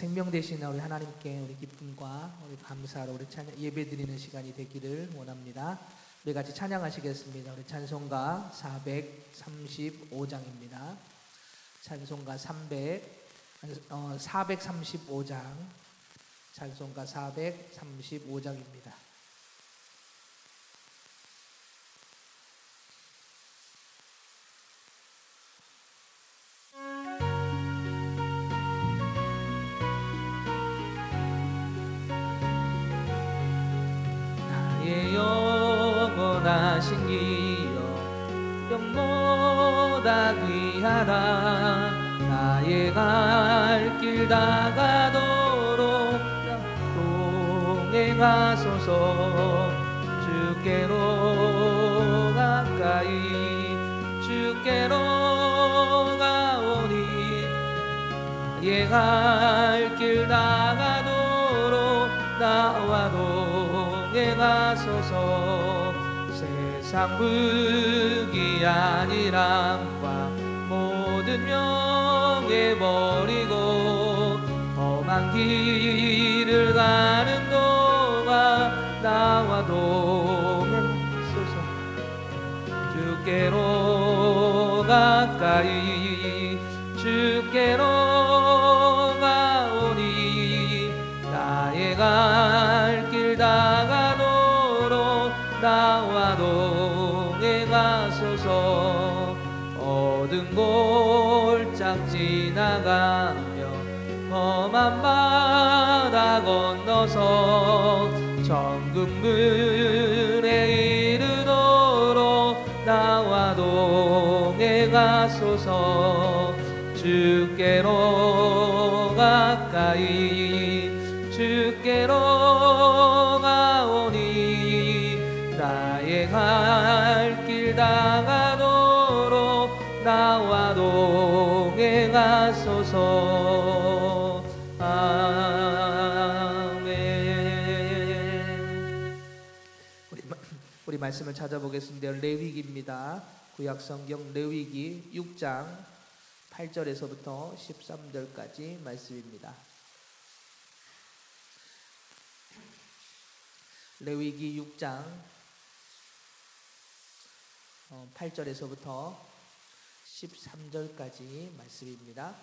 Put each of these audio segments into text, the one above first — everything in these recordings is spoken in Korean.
생명 되신 우리 하나님께 우리 기쁨과 우리 감사로 우리 찬양 예배 드리는 시간이 되기를 원합니다. 우리 같이 찬양하시겠습니다. 우리 찬송가 435장입니다. 찬송가 435장 찬송가 435장입니다. 영원하신 기여 영보다 귀하다. 나의 갈 길 다가도록 동행하소서. 주께로 가까이 주께로 가오니 나의 갈 길 다가도록 나와 동행하소서. 세상 부귀한 이랑과 모든 명예 버리고 험한 길을 가는 동안 나와 동행하소서. 주께로 가까이 주께로 가오니 나의 갈 길 다가도록 나와 동행하소서. 어두운 골짝 지나가며 험한 바다 건너서 천국 문에 이르도록 나와 동행하소서. 주께로 가까이 주께로 가오니 나의 갈 길 다가도록 나와 동행하소서. 아멘. 우리 말씀을 찾아보겠습니다. 레위기입니다. 구약성경 레위기 6장 8절에서부터 13절까지 말씀입니다. 레위기 6장 8절에서부터 13절까지 말씀입니다.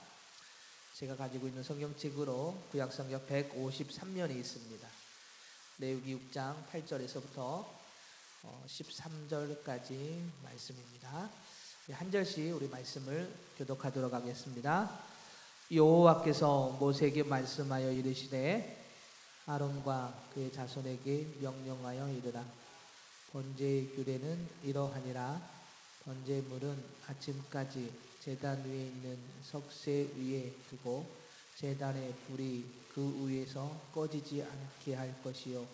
제가 가지고 있는 성경책으로 구약성경 153면이 있습니다. 레위기 6장 8절에서부터 13절까지 말씀입니다. 한 절씩 우리 말씀을 교독하도록 하겠습니다. 여호와께서 모세에게 말씀하여 이르시되 아론과 그의 자손에게 명령하여 이르라. 번제의 규례는 이러하니라. 번제물은 아침까지 제단 위에 있는 석쇠 위에 두고 제단의 불이 그 위에서 꺼지지 않게 할 것이요.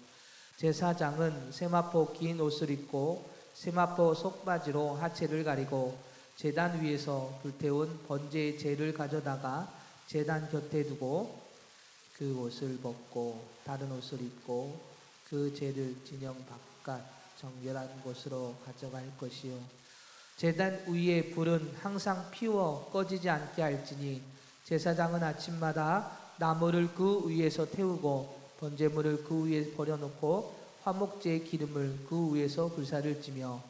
제사장은 세마포 긴 옷을 입고 세마포 속바지로 하체를 가리고 제단 위에서 불태운 번제의 재를 가져다가 제단 곁에 두고 그 옷을 벗고 다른 옷을 입고 그 재를 진영 바깥 정결한 곳으로 가져갈 것이요. 제단 위의 불은 항상 피워 꺼지지 않게 할지니 제사장은 아침마다 나무를 그 위에서 태우고 번제물을 그 위에 버려놓고 화목제의 기름을 그 위에서 불사를 찌며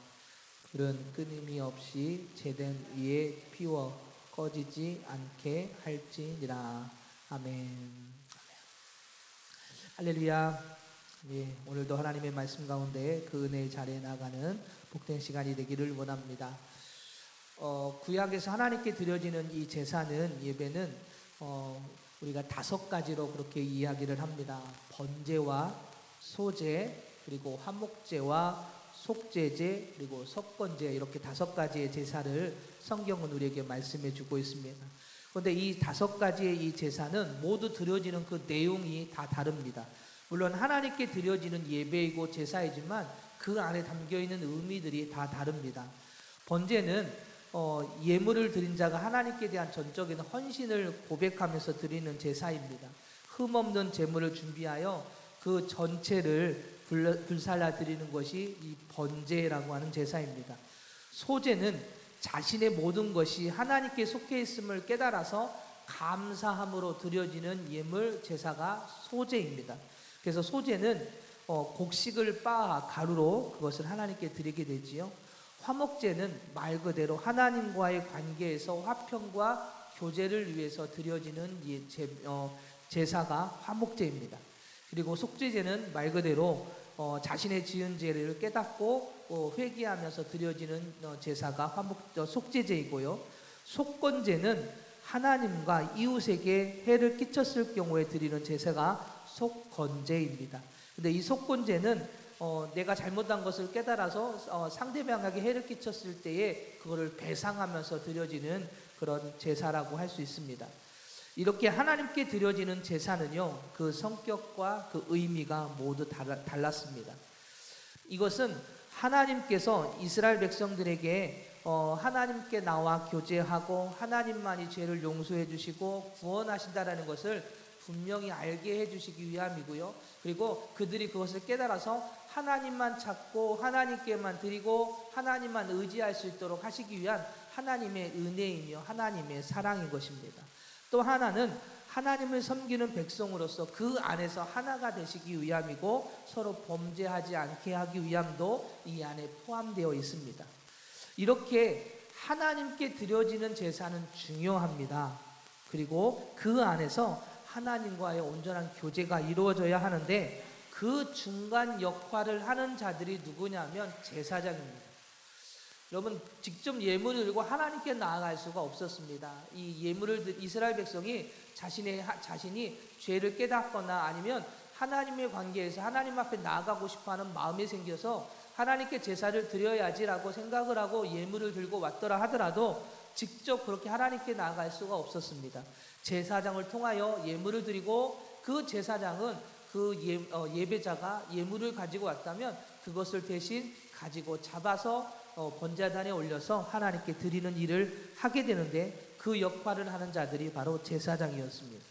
불은 끊임이 없이 제단 위에 피워 꺼지지 않게 할지니라. 아멘. 할렐루야. 예, 오늘도 하나님의 말씀 가운데 그 은혜의 자리에 나가는 복된 시간이 되기를 원합니다. 구약에서 하나님께 드려지는 이 제사는 예배는 우리가 5가지로 그렇게 이야기를 합니다. 번제와 소제, 그리고 화목제와 속제제, 그리고 석번제, 이렇게 5가지의 제사를 성경은 우리에게 말씀해 주고 있습니다. 그런데 이 5가지의 이 제사는 모두 드려지는 그 내용이 다 다릅니다. 물론 하나님께 드려지는 예배이고 제사이지만 그 안에 담겨있는 의미들이 다 다릅니다. 번제는 예물을 드린 자가 하나님께 대한 전적인 헌신을 고백하면서 드리는 제사입니다. 흠없는 제물을 준비하여 그 전체를 불살라 드리는 것이 이 번제라고 하는 제사입니다. 소제는 자신의 모든 것이 하나님께 속해 있음을 깨달아서 감사함으로 드려지는 예물 제사가 소제입니다. 그래서 소제는 곡식을 빻아 가루로 그것을 하나님께 드리게 되지요. 화목제는 말 그대로 하나님과의 관계에서 화평과 교제를 위해서 드려지는 제사가 화목제입니다. 그리고 속죄제는 말 그대로 자신의 지은 죄를 깨닫고 회개하면서 드려지는 제사가 속죄제이고요. 속건제는 하나님과 이웃에게 해를 끼쳤을 경우에 드리는 제사가 속건제입니다. 근데 이 속건제는 내가 잘못한 것을 깨달아서 상대방에게 해를 끼쳤을 때에 그거를 배상하면서 드려지는 그런 제사라고 할 수 있습니다. 이렇게 하나님께 드려지는 제사는요, 그 성격과 그 의미가 모두 달랐습니다. 이것은 하나님께서 이스라엘 백성들에게 하나님께 나와 교제하고 하나님만이 죄를 용서해 주시고 구원하신다라는 것을 분명히 알게 해주시기 위함이고요. 그리고 그들이 그것을 깨달아서 하나님만 찾고 하나님께만 드리고 하나님만 의지할 수 있도록 하시기 위한 하나님의 은혜이며 하나님의 사랑인 것입니다. 또 하나는 하나님을 섬기는 백성으로서 그 안에서 하나가 되시기 위함이고 서로 범죄하지 않게 하기 위함도 이 안에 포함되어 있습니다. 이렇게 하나님께 드려지는 제사는 중요합니다. 그리고 그 안에서 하나님과의 온전한 교제가 이루어져야 하는데 그 중간 역할을 하는 자들이 누구냐면 제사장입니다. 여러분, 직접 예물을 들고 하나님께 나아갈 수가 없었습니다. 이 예물을 이스라엘 백성이 자신이 죄를 깨닫거나 아니면 하나님의 관계에서 하나님 앞에 나아가고 싶어하는 마음이 생겨서 하나님께 제사를 드려야지라고 생각을 하고 예물을 들고 왔더라 하더라도 직접 그렇게 하나님께 나아갈 수가 없었습니다. 제사장을 통하여 예물을 드리고 그 제사장은 그 예배자가 예물을 가지고 왔다면 그것을 대신 가지고 잡아서 번제단에 올려서 하나님께 드리는 일을 하게 되는데 그 역할을 하는 자들이 바로 제사장이었습니다.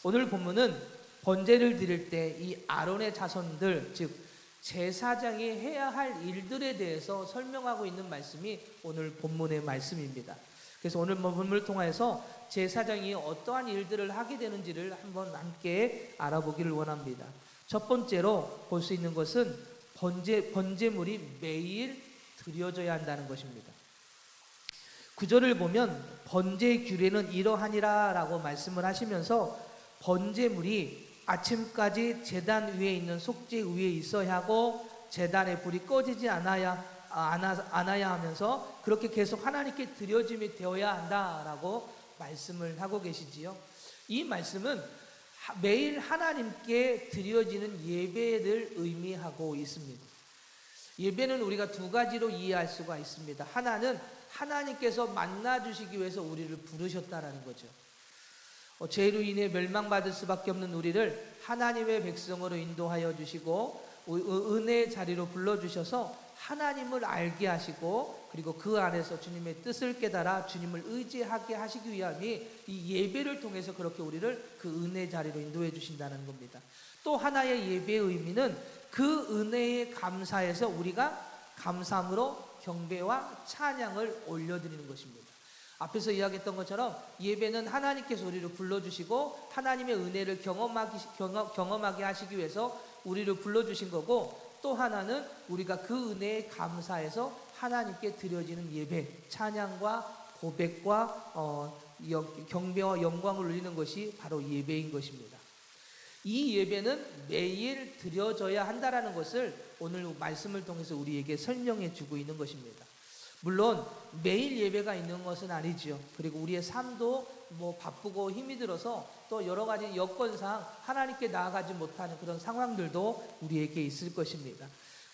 오늘 본문은 번제를 드릴 때 이 아론의 자손들, 즉 제사장이 해야 할 일들에 대해서 설명하고 있는 말씀이 오늘 본문의 말씀입니다. 그래서 오늘 본문을 통해서 제사장이 어떠한 일들을 하게 되는지를 한번 함께 알아보기를 원합니다. 첫 번째로 볼 수 있는 것은 번제물이 매일 드려져야 한다는 것입니다. 구절을 보면 번제의 규례는 이러하니라 라고 말씀을 하시면서 번제물이 아침까지 제단 위에 있는 속죄 위에 있어야 하고 제단의 불이 꺼지지 않아야 하면서 그렇게 계속 하나님께 드려짐이 되어야 한다라고 말씀을 하고 계시지요. 이 말씀은 매일 하나님께 드려지는 예배를 의미하고 있습니다. 예배는 우리가 두 가지로 이해할 수가 있습니다. 하나는 하나님께서 만나주시기 위해서 우리를 부르셨다라는 거죠. 죄로 인해 멸망받을 수밖에 없는 우리를 하나님의 백성으로 인도하여 주시고 은혜의 자리로 불러주셔서 하나님을 알게 하시고 그리고 그 안에서 주님의 뜻을 깨달아 주님을 의지하게 하시기 위함이 이 예배를 통해서 그렇게 우리를 그 은혜의 자리로 인도해 주신다는 겁니다. 또 하나의 예배의 의미는 그 은혜에 감사해서 우리가 감사함으로 경배와 찬양을 올려드리는 것입니다. 앞에서 이야기했던 것처럼 예배는 하나님께서 우리를 불러주시고 하나님의 은혜를 경험하게 하시기 위해서 우리를 불러주신 거고 또 하나는 우리가 그 은혜에 감사해서 하나님께 드려지는 예배, 찬양과 고백과 경배와 영광을 올리는 것이 바로 예배인 것입니다. 이 예배는 매일 드려져야 한다라는 것을 오늘 말씀을 통해서 우리에게 설명해 주고 있는 것입니다. 물론 매일 예배가 있는 것은 아니지요. 그리고 우리의 삶도 바쁘고 힘이 들어서 또 여러 가지 여건상 하나님께 나아가지 못하는 그런 상황들도 우리에게 있을 것입니다.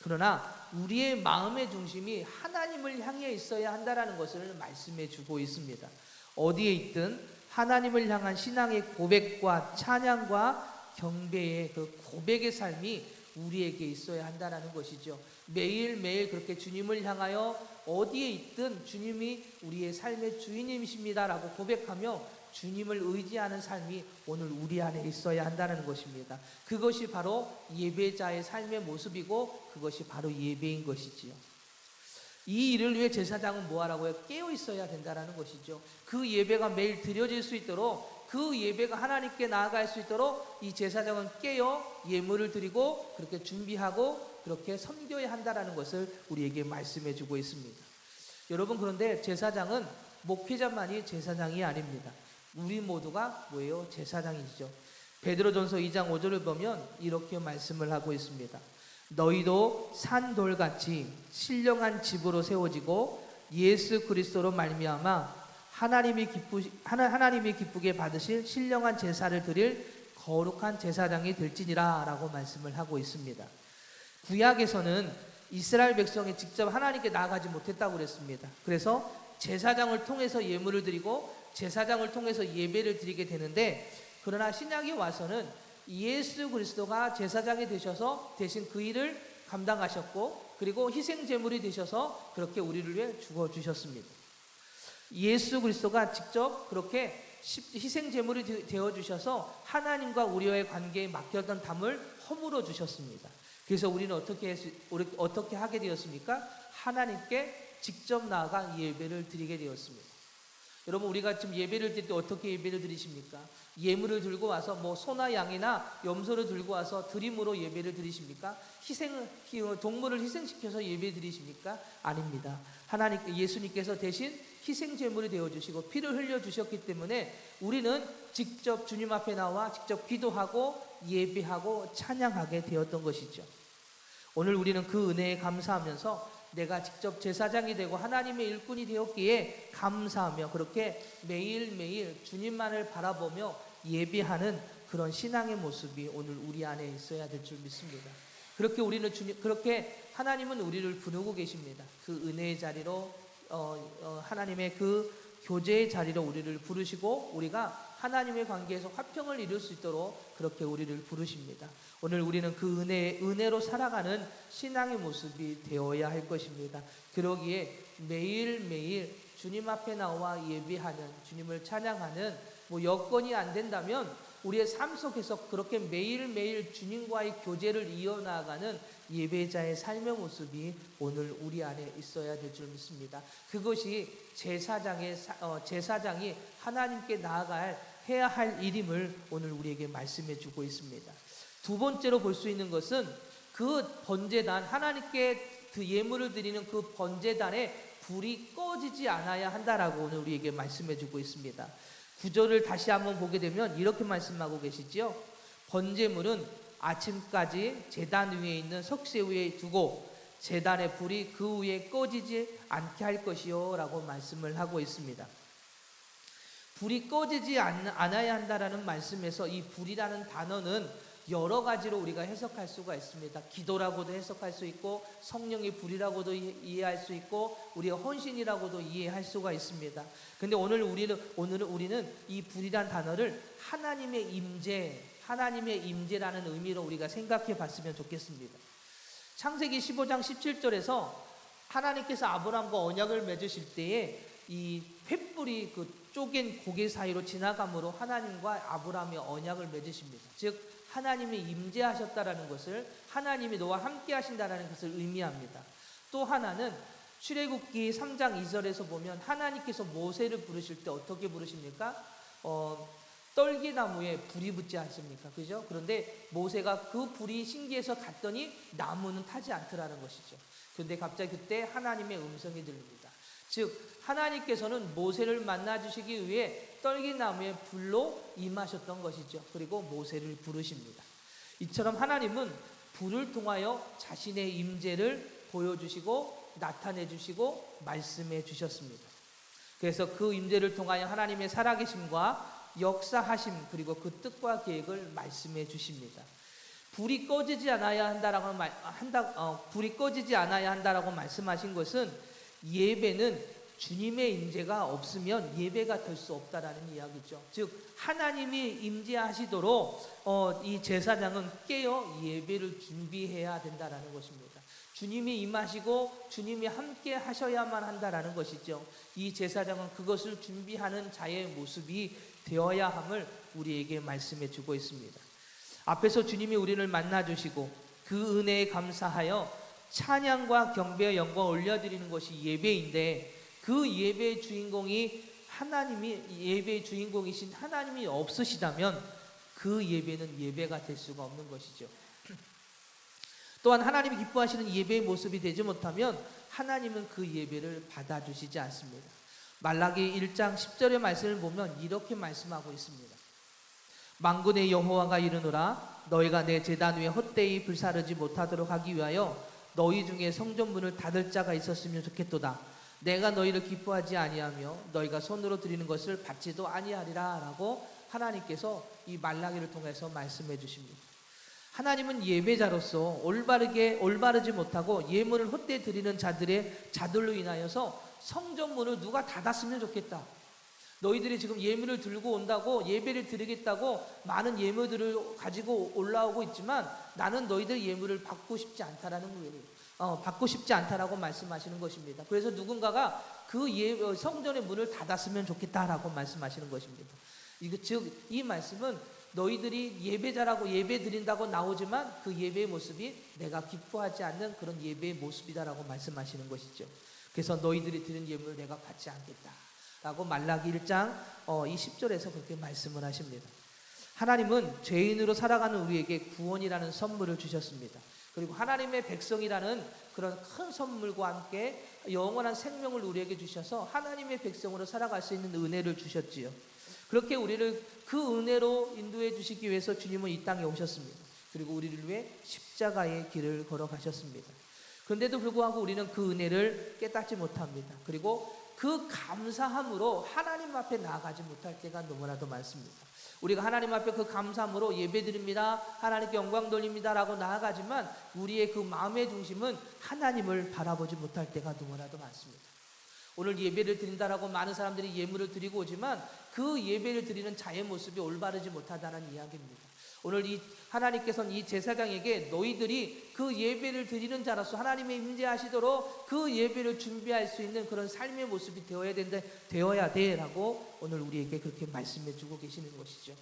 그러나 우리의 마음의 중심이 하나님을 향해 있어야 한다라는 것을 말씀해 주고 있습니다. 어디에 있든 하나님을 향한 신앙의 고백과 찬양과 경배의 그 고백의 삶이 우리에게 있어야 한다는 것이죠. 매일매일 그렇게 주님을 향하여 어디에 있든 주님이 우리의 삶의 주인님이십니다라고 고백하며 주님을 의지하는 삶이 오늘 우리 안에 있어야 한다는 것입니다. 그것이 바로 예배자의 삶의 모습이고 그것이 바로 예배인 것이지요. 이 일을 위해 제사장은 뭐하라고요? 깨어 있어야 된다라는 것이죠. 그 예배가 매일 드려질 수 있도록, 그 예배가 하나님께 나아갈 수 있도록 이 제사장은 깨어 예물을 드리고 그렇게 준비하고 그렇게 섬겨야 한다라는 것을 우리에게 말씀해 주고 있습니다. 여러분, 그런데 제사장은 목회자만이 제사장이 아닙니다. 우리 모두가 뭐예요? 제사장이죠. 베드로전서 2장 5절을 보면 이렇게 말씀을 하고 있습니다. 너희도 산돌같이 신령한 집으로 세워지고 예수 그리스도로 말미암아 하나님이 기쁘게 받으실 신령한 제사를 드릴 거룩한 제사장이 될지니라 라고 말씀을 하고 있습니다. 구약에서는 이스라엘 백성이 직접 하나님께 나아가지 못했다고 그랬습니다. 그래서 제사장을 통해서 예물을 드리고 제사장을 통해서 예배를 드리게 되는데, 그러나 신약에 와서는 예수 그리스도가 제사장이 되셔서 대신 그 일을 감당하셨고, 그리고 희생 제물이 되셔서 그렇게 우리를 위해 죽어 주셨습니다. 예수 그리스도가 직접 그렇게 희생 제물이 되어 주셔서 하나님과 우리와의 관계에 막혔던 담을 허물어 주셨습니다. 그래서 우리는 어떻게 하게 되었습니까? 하나님께 직접 나아가 예배를 드리게 되었습니다. 여러분, 우리가 지금 예배를 드릴 때 어떻게 예배를 드리십니까? 예물을 들고 와서 소나 양이나 염소를 들고 와서 드림으로 예배를 드리십니까? 동물을 희생시켜서 예배 드리십니까? 아닙니다. 예수님께서 대신 희생 제물이 되어 주시고 피를 흘려 주셨기 때문에 우리는 직접 주님 앞에 나와 직접 기도하고 예배하고 찬양하게 되었던 것이죠. 오늘 우리는 그 은혜에 감사하면서 내가 직접 제사장이 되고 하나님의 일꾼이 되었기에 감사하며 그렇게 매일매일 주님만을 바라보며 예배하는 그런 신앙의 모습이 오늘 우리 안에 있어야 될 줄 믿습니다. 그렇게 하나님은 우리를 부르고 계십니다. 그 은혜의 자리로 하나님의 그 교제의 자리로 우리를 부르시고 우리가 하나님의 관계에서 화평을 이룰 수 있도록 그렇게 우리를 부르십니다. 오늘 우리는 그 은혜로 살아가는 신앙의 모습이 되어야 할 것입니다. 그러기에 매일매일 주님 앞에 나와 예배하는, 주님을 찬양하는 여건이 안 된다면 우리의 삶 속에서 그렇게 매일매일 주님과의 교제를 이어나가는 예배자의 삶의 모습이 오늘 우리 안에 있어야 될 줄 믿습니다. 그것이 제사장이 하나님께 해야 할 일임을 오늘 우리에게 말씀해 주고 있습니다. 두 번째로 볼 수 있는 것은 그 번제단, 하나님께 그 예물을 드리는 그 번제단에 불이 꺼지지 않아야 한다라고 오늘 우리에게 말씀해 주고 있습니다. 구절을 다시 한번 보게 되면 이렇게 말씀하고 계시죠. 번제물은 아침까지 제단 위에 있는 석쇠 위에 두고 제단의 불이 그 위에 꺼지지 않게 할 것이요 라고 말씀을 하고 있습니다. 불이 꺼지지 않아야 한다라는 말씀에서 이 불이라는 단어는 여러 가지로 우리가 해석할 수가 있습니다. 기도라고도 해석할 수 있고 성령의 불이라고도 이해할 수 있고 우리의 헌신이라고도 이해할 수가 있습니다. 근데 오늘 우리는 이 불이란 단어를 하나님의 임재라는 의미로 우리가 생각해 봤으면 좋겠습니다. 창세기 15장 17절에서 하나님께서 아브라함과 언약을 맺으실 때에 이 횃불이 그 쪼갠 고개 사이로 지나감으로 하나님과 아브라함의 언약을 맺으십니다. 즉 하나님이 임재하셨다라는 것을, 하나님이 너와 함께 하신다라는 것을 의미합니다. 또 하나는 출애굽기 3장 2절에서 보면 하나님께서 모세를 부르실 때 어떻게 부르십니까? 떨기나무에 불이 붙지 않습니까? 그죠? 그런데 모세가 그 불이 신기해서 갔더니 나무는 타지 않더라는 것이죠. 그런데 갑자기 그때 하나님의 음성이 들립니다. 즉 하나님께서는 모세를 만나주시기 위해 떨기나무의 불로 임하셨던 것이죠. 그리고 모세를 부르십니다. 이처럼 하나님은 불을 통하여 자신의 임재를 보여주시고 나타내주시고 말씀해 주셨습니다. 그래서 그 임재를 통하여 하나님의 살아계심과 역사하심 그리고 그 뜻과 계획을 말씀해 주십니다. 불이 꺼지지 않아야 한다라고 말씀하신 것은 예배는 주님의 임재가 없으면 예배가 될 수 없다라는 이야기죠. 즉 하나님이 임재하시도록 이 제사장은 깨어 예배를 준비해야 된다라는 것입니다. 주님이 임하시고 주님이 함께 하셔야만 한다라는 것이죠. 이 제사장은 그것을 준비하는 자의 모습이 되어야 함을 우리에게 말씀해 주고 있습니다. 앞에서 주님이 우리를 만나주시고 그 은혜에 감사하여 찬양과 경배와 영광을 올려드리는 것이 예배인데, 그 예배의 주인공이 하나님이, 예배의 주인공이신 하나님이 없으시다면 그 예배는 예배가 될 수가 없는 것이죠. 또한 하나님이 기뻐하시는 예배의 모습이 되지 못하면 하나님은 그 예배를 받아주시지 않습니다. 말라기 1장 10절의 말씀을 보면 이렇게 말씀하고 있습니다. 만군의 여호와가 이르노라, 너희가 내 제단 위에 헛되이 불사르지 못하도록 하기 위하여 너희 중에 성전문을 닫을 자가 있었으면 좋겠도다. 내가 너희를 기뻐하지 아니하며 너희가 손으로 드리는 것을 받지도 아니하리라 라고 하나님께서 이 말라기를 통해서 말씀해 주십니다. 하나님은 예배자로서 올바르지 못하고 예물을 헛되이 드리는 자들로 인하여서 성전문을 누가 닫았으면 좋겠다. 너희들이 지금 예물을 들고 온다고, 예배를 드리겠다고 많은 예물들을 가지고 올라오고 있지만 나는 너희들 예물을 받고 싶지 않다라는 거예요. 받고 싶지 않다라고 말씀하시는 것입니다. 그래서 누군가가 그 성전의 문을 닫았으면 좋겠다라고 말씀하시는 것입니다. 즉 이 말씀은 너희들이 예배자라고 예배 드린다고 나오지만 그 예배의 모습이 내가 기뻐하지 않는 그런 예배의 모습이다라고 말씀하시는 것이죠. 그래서 너희들이 드린 예물을 내가 받지 않겠다 라고 말라기 1장 이 10절에서 그렇게 말씀을 하십니다. 하나님은 죄인으로 살아가는 우리에게 구원이라는 선물을 주셨습니다. 그리고 하나님의 백성이라는 그런 큰 선물과 함께 영원한 생명을 우리에게 주셔서 하나님의 백성으로 살아갈 수 있는 은혜를 주셨지요. 그렇게 우리를 그 은혜로 인도해 주시기 위해서 주님은 이 땅에 오셨습니다. 그리고 우리를 위해 십자가의 길을 걸어가셨습니다. 그런데도 불구하고 우리는 그 은혜를 깨닫지 못합니다. 그리고 그 감사함으로 하나님 앞에 나아가지 못할 때가 너무나도 많습니다. 우리가 하나님 앞에 그 감사함으로 예배드립니다, 하나님께 영광 돌립니다 라고 나아가지만 우리의 그 마음의 중심은 하나님을 바라보지 못할 때가 너무나도 많습니다. 오늘 예배를 드린다라고 많은 사람들이 예물을 드리고 오지만 그 예배를 드리는 자의 모습이 올바르지 못하다는 이야기입니다. 오늘 이 하나님께서는 이 제사장에게 너희들이 그 예배를 드리는 자로서 하나님의 임재하시도록 그 예배를 준비할 수 있는 그런 삶의 모습이 되어야 돼라고 오늘 우리에게 그렇게 말씀해 주고 계시는 것이죠.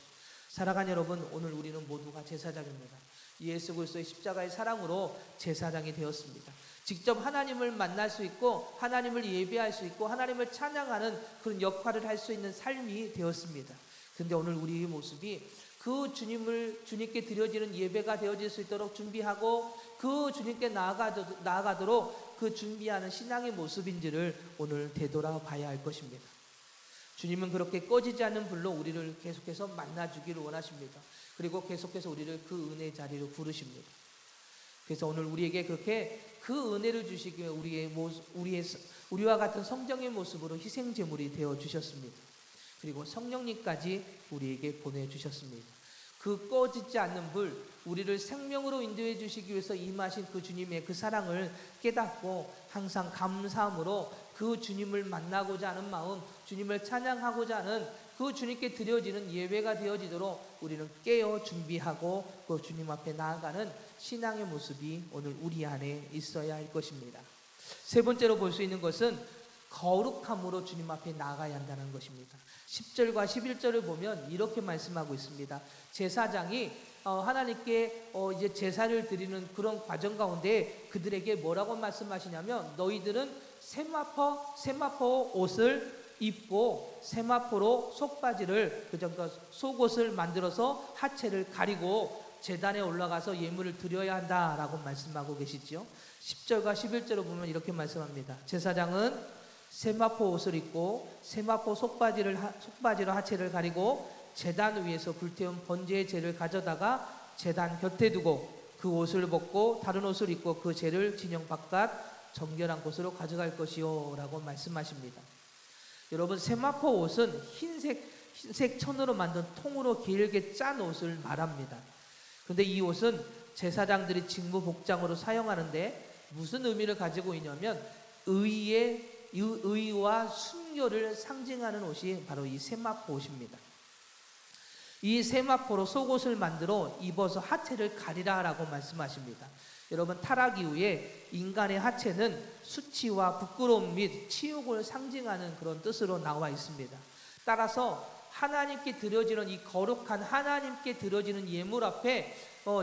사랑하는 여러분, 오늘 우리는 모두가 제사장입니다. 예수 그리스도의 십자가의 사랑으로 제사장이 되었습니다. 직접 하나님을 만날 수 있고 하나님을 예배할 수 있고 하나님을 찬양하는 그런 역할을 할 수 있는 삶이 되었습니다. 그런데 오늘 우리의 모습이 그 주님께 드려지는 예배가 되어질 수 있도록 준비하고 그 주님께 나아가도록 그 준비하는 신앙의 모습인지를 오늘 되돌아봐야 할 것입니다. 주님은 그렇게 꺼지지 않는 불로 우리를 계속해서 만나주기를 원하십니다. 그리고 계속해서 우리를 그 은혜의 자리로 부르십니다. 그래서 오늘 우리에게 그렇게 그 은혜를 주시기 위해 우리와 같은 성정의 모습으로 희생제물이 되어 주셨습니다. 그리고 성령님까지 우리에게 보내주셨습니다. 그 꺼지지 않는 불, 우리를 생명으로 인도해 주시기 위해서 임하신 그 주님의 그 사랑을 깨닫고 항상 감사함으로 그 주님을 만나고자 하는 마음, 주님을 찬양하고자 하는 그 주님께 드려지는 예배가 되어지도록 우리는 깨어 준비하고 그 주님 앞에 나아가는 신앙의 모습이 오늘 우리 안에 있어야 할 것입니다. 세 번째로 볼 수 있는 것은 거룩함으로 주님 앞에 나아가야 한다는 것입니다. 10절과 11절을 보면 이렇게 말씀하고 있습니다. 제사장이 하나님께 이제 제사를 드리는 그런 과정 가운데 그들에게 뭐라고 말씀하시냐면 너희들은 세마포 옷을 입고 세마포로 속바지를 그러니까 속옷을 만들어서 하체를 가리고 제단에 올라가서 예물을 드려야 한다라고 말씀하고 계시죠. 10절과 11절을 보면 이렇게 말씀합니다. 제사장은 세마포 옷을 입고 세마포 속바지로 하체를 가리고 제단 위에서 불태운 번제의 재를 가져다가 제단 곁에 두고 그 옷을 벗고 다른 옷을 입고 그 재를 진영 바깥 정결한 곳으로 가져갈 것이요 라고 말씀하십니다. 여러분, 세마포 옷은 흰색 천으로 만든 통으로 길게 짠 옷을 말합니다. 그런데 이 옷은 제사장들이 직무 복장으로 사용하는데 무슨 의미를 가지고 있냐면 의와 순교를 상징하는 옷이 바로 이 세마포 옷입니다. 이 세마포로 속옷을 만들어 입어서 하체를 가리라라고 말씀하십니다. 여러분, 타락 이후에 인간의 하체는 수치와 부끄러움 및 치욕을 상징하는 그런 뜻으로 나와 있습니다. 따라서 하나님께 드려지는 이 거룩한 하나님께 드려지는 예물 앞에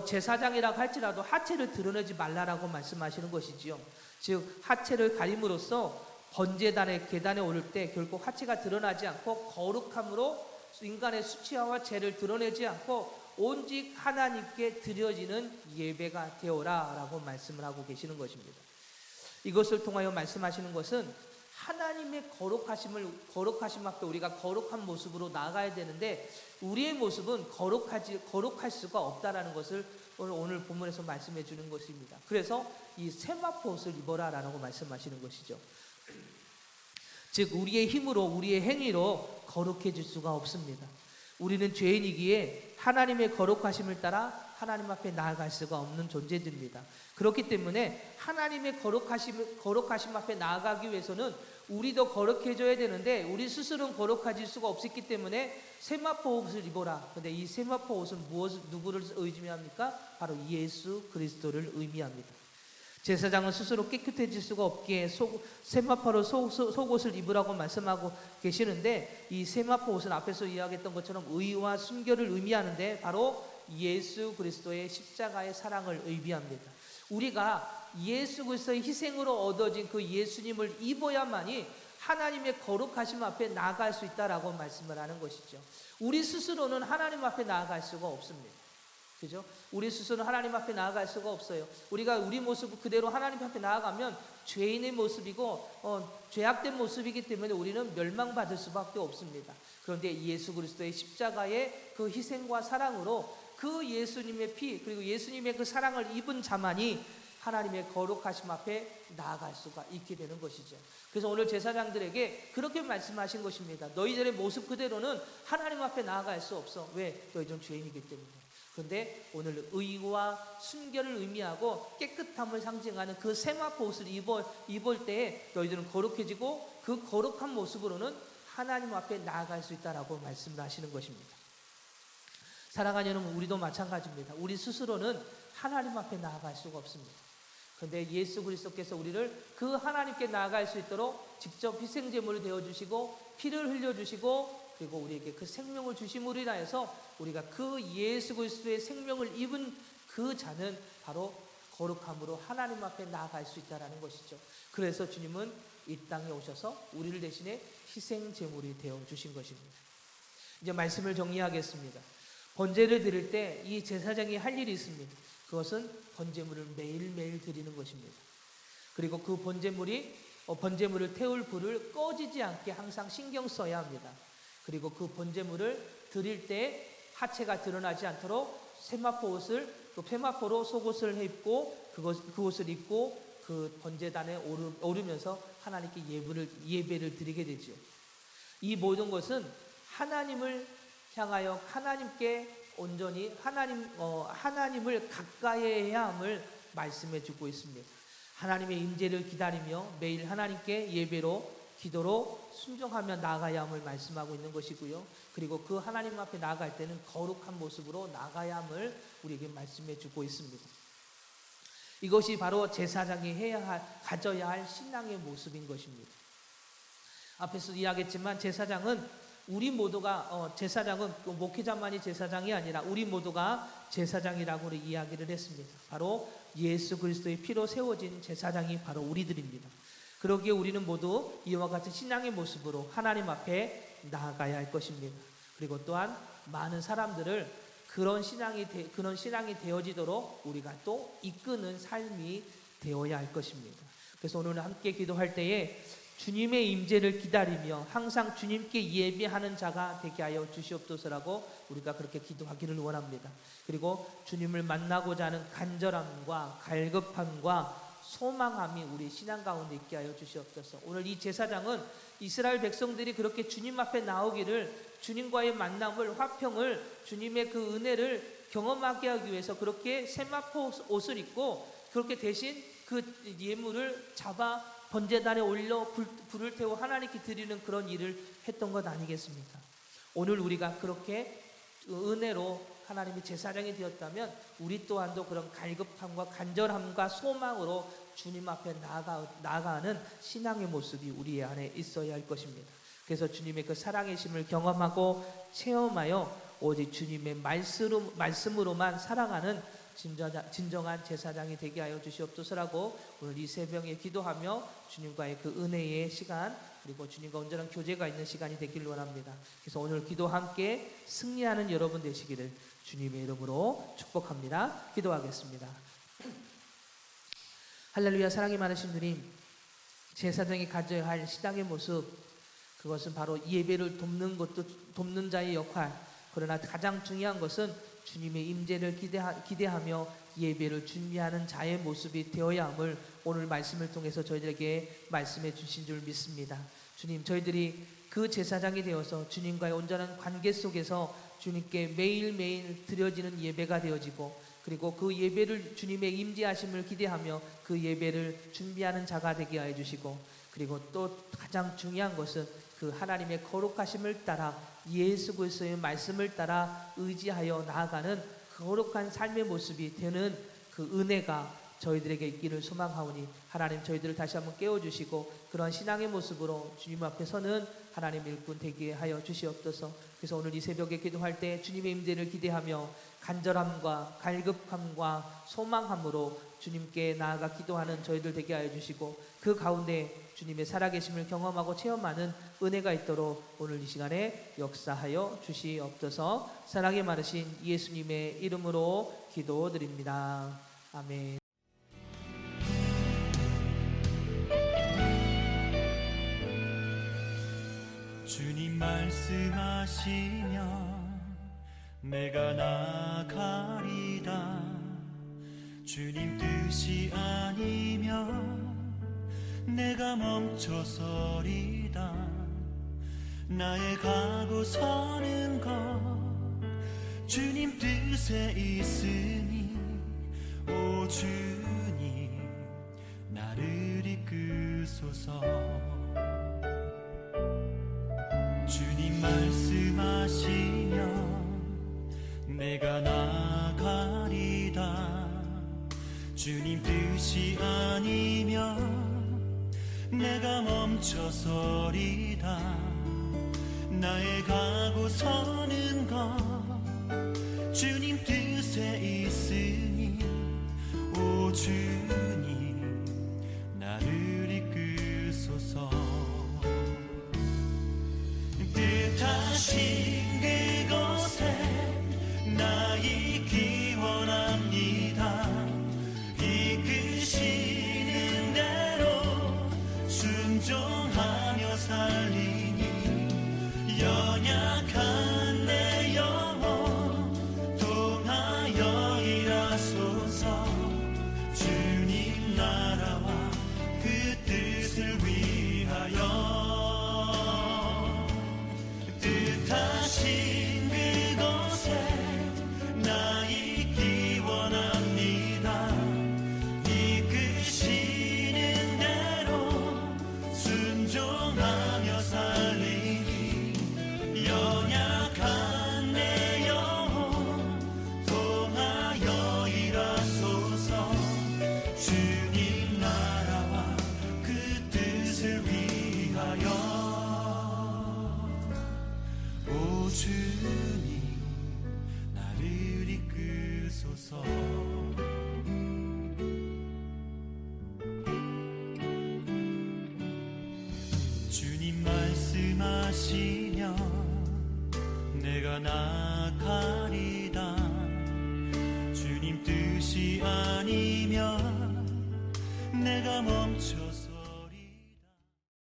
제사장이라고 할지라도 하체를 드러내지 말라라고 말씀하시는 것이지요. 즉 하체를 가림으로써 번제단의 계단에 오를 때 결국 하체가 드러나지 않고 거룩함으로 인간의 수치와 죄를 드러내지 않고 오직 하나님께 드려지는 예배가 되어라라고 말씀을 하고 계시는 것입니다. 이것을 통하여 말씀하시는 것은 하나님의 거룩하심 앞에 우리가 거룩한 모습으로 나아가야 되는데 우리의 모습은 거룩할 수가 없다라는 것을 오늘 본문에서 말씀해 주는 것입니다. 그래서 이 세마포 옷을 입어라라고 말씀하시는 것이죠. 즉 우리의 힘으로 우리의 행위로 거룩해질 수가 없습니다. 우리는 죄인이기에 하나님의 거룩하심을 따라 하나님 앞에 나아갈 수가 없는 존재들입니다. 그렇기 때문에 하나님의 거룩하심 앞에 나아가기 위해서는 우리도 거룩해져야 되는데 우리 스스로는 거룩해질 수가 없었기 때문에 세마포 옷을 입어라. 그런데 이 세마포 옷은 누구를 의미합니까? 바로 예수 그리스도를 의미합니다. 제사장은 스스로 깨끗해질 수가 없기에 세마포로 속옷을 입으라고 말씀하고 계시는데 이 세마포 옷은 앞에서 이야기했던 것처럼 의와 순결을 의미하는데 바로 예수 그리스도의 십자가의 사랑을 의미합니다. 우리가 예수 그리스도의 희생으로 얻어진 그 예수님을 입어야만이 하나님의 거룩하심 앞에 나아갈 수 있다라고 말씀을 하는 것이죠. 우리 스스로는 하나님 앞에 나아갈 수가 없습니다. 그죠? 우리 스스로는 하나님 앞에 나아갈 수가 없어요. 우리가 우리 모습 그대로 하나님 앞에 나아가면 죄인의 모습이고 죄악된 모습이기 때문에 우리는 멸망받을 수밖에 없습니다. 그런데 예수 그리스도의 십자가의 그 희생과 사랑으로 그 예수님의 피 그리고 예수님의 그 사랑을 입은 자만이 하나님의 거룩하심 앞에 나아갈 수가 있게 되는 것이죠. 그래서 오늘 제사장들에게 그렇게 말씀하신 것입니다. 너희들의 모습 그대로는 하나님 앞에 나아갈 수 없어. 왜? 너희들은 죄인이기 때문에. 그런데 오늘 의와 순결을 의미하고 깨끗함을 상징하는 그 세마포 옷을 입을 때에 너희들은 거룩해지고 그 거룩한 모습으로는 하나님 앞에 나아갈 수 있다라고 말씀을 하시는 것입니다. 사랑하는 여러분, 우리도 마찬가지입니다. 우리 스스로는 하나님 앞에 나아갈 수가 없습니다. 그런데 예수 그리스도께서 우리를 그 하나님께 나아갈 수 있도록 직접 희생제물이 되어주시고 피를 흘려주시고 그리고 우리에게 그 생명을 주심으로 인하여서 우리가 그 예수 그리스도의 생명을 입은 그 자는 바로 거룩함으로 하나님 앞에 나아갈 수 있다는 것이죠. 그래서 주님은 이 땅에 오셔서 우리를 대신에 희생제물이 되어주신 것입니다. 이제 말씀을 정리하겠습니다. 번제를 드릴 때 이 제사장이 할 일이 있습니다. 그것은 번제물을 매일매일 드리는 것입니다. 그리고 그 번제물을 태울 불을 꺼지지 않게 항상 신경 써야 합니다. 그리고 그 번제물을 드릴 때 하체가 드러나지 않도록 세마포로 속옷을 입고 그 옷을 입고 그 번제단에 오르면서 하나님께 예배를 드리게 되죠. 이 모든 것은 하나님을 향하여 하나님께 온전히 하나님을 가까이 해야 함을 말씀해 주고 있습니다. 하나님의 임재를 기다리며 매일 하나님께 예배로 기도로 순종하며 나아가야 함을 말씀하고 있는 것이고요. 그리고 그 하나님 앞에 나아갈 때는 거룩한 모습으로 나아가야 함을 우리에게 말씀해 주고 있습니다. 이것이 바로 제사장이 가져야 할 신앙의 모습인 것입니다. 앞에서 이야기했지만 제사장은 우리 모두가 제사장은 목회자만이 제사장이 아니라 우리 모두가 제사장이라고 이야기를 했습니다. 바로 예수 그리스도의 피로 세워진 제사장이 바로 우리들입니다. 그러기에 우리는 모두 이와 같은 신앙의 모습으로 하나님 앞에 나아가야 할 것입니다. 그리고 또한 많은 사람들을 그런 신앙이 되어지도록 우리가 또 이끄는 삶이 되어야 할 것입니다. 그래서 오늘 함께 기도할 때에 주님의 임재를 기다리며 항상 주님께 예배하는 자가 되게 하여 주시옵소서라고 우리가 그렇게 기도하기를 원합니다. 그리고 주님을 만나고자 하는 간절함과 갈급함과 소망함이 우리 신앙 가운데 있게 하여 주시옵소서. 오늘 이 제사장은 이스라엘 백성들이 그렇게 주님 앞에 나오기를 주님과의 만남을 화평을 주님의 그 은혜를 경험하게 하기 위해서 그렇게 세마포 옷을 입고 그렇게 대신 그 예물을 잡아 번제단에 올려 불을 태워 하나님께 드리는 그런 일을 했던 것 아니겠습니까? 오늘 우리가 그렇게 은혜로 하나님의 제사장이 되었다면 우리 또한도 그런 갈급함과 간절함과 소망으로 주님 앞에 나아가는 신앙의 모습이 우리 안에 있어야 할 것입니다. 그래서 주님의 그 사랑의 심을 경험하고 체험하여 오직 주님의 말씀으로만 살아가는 진정한 제사장이 되게 하여 주시옵소서라고 오늘 이 새벽에 기도하며 주님과의 그 은혜의 시간, 그리고 주님과 온전한 교제가 있는 시간이 되길 원합니다. 그래서 오늘 기도 함께 승리하는 여러분 되시기를 주님의 이름으로 축복합니다. 기도하겠습니다. 할렐루야. 사랑이 많으신 주님, 제사장이 가져야 할 신앙의 모습, 그것은 바로 예배를 돕는 것도 돕는 자의 역할, 그러나 가장 중요한 것은 주님의 임재를 기대하며 예배를 준비하는 자의 모습이 되어야 함을 오늘 말씀을 통해서 저희들에게 말씀해 주신 줄 믿습니다. 주님, 저희들이 그 제사장이 되어서 주님과의 온전한 관계 속에서 주님께 매일매일 드려지는 예배가 되어지고, 그리고 그 예배를 주님의 임재하심을 기대하며 그 예배를 준비하는 자가 되게 하여 주시고, 그리고 또 가장 중요한 것은 그 하나님의 거룩하심을 따라 예수 그리스도의 말씀을 따라 의지하여 나아가는 거룩한 삶의 모습이 되는 그 은혜가 저희들에게 있기를 소망하오니 하나님, 저희들을 다시 한번 깨워주시고 그런 신앙의 모습으로 주님 앞에 서는 하나님 일꾼 되게 하여 주시옵소서. 그래서 오늘 이 새벽에 기도할 때 주님의 임재를 기대하며 간절함과 갈급함과 소망함으로 주님께 나아가 기도하는 저희들 되게 하여 주시고, 그 가운데 주님의 살아계심을 경험하고 체험하는 은혜가 있도록 오늘 이 시간에 역사하여 주시옵소서. 사랑이 많으신 예수님의 이름으로 기도드립니다. 아멘. 주님 말씀하시면 내가 나가리다. 주님 뜻이 아니면 내가 멈춰서리다. 나의 가고 서는 것 주님 뜻에 있으니 오 주님 나를 이끄소서. 주님 말씀하시면 내가 나가리다. 주님 뜻이 아니면 내가 멈춰서리다. 나의 가고 서는 것 주님 뜻에 있으니 오 주님 나를 이끄소서. 뜻하신 그곳에 나 있기 원합니다. 이끄시는 대로 순종하며 살리니 연약한 내 영혼 통하여 일하소서. 주님 나라와 그 뜻을 위하여 뜻하신 그곳에 나 있기 원합니다. 이끄시는 대로 순종하며 살리니 연약한 내 영혼 통하여 일하소서. 주님 나라와 그 뜻을 위하여 오 주님 나를 이끄소서. 주님 말씀하시면 내가 나가리다. 주님 뜻이 아니면 내가 멈춰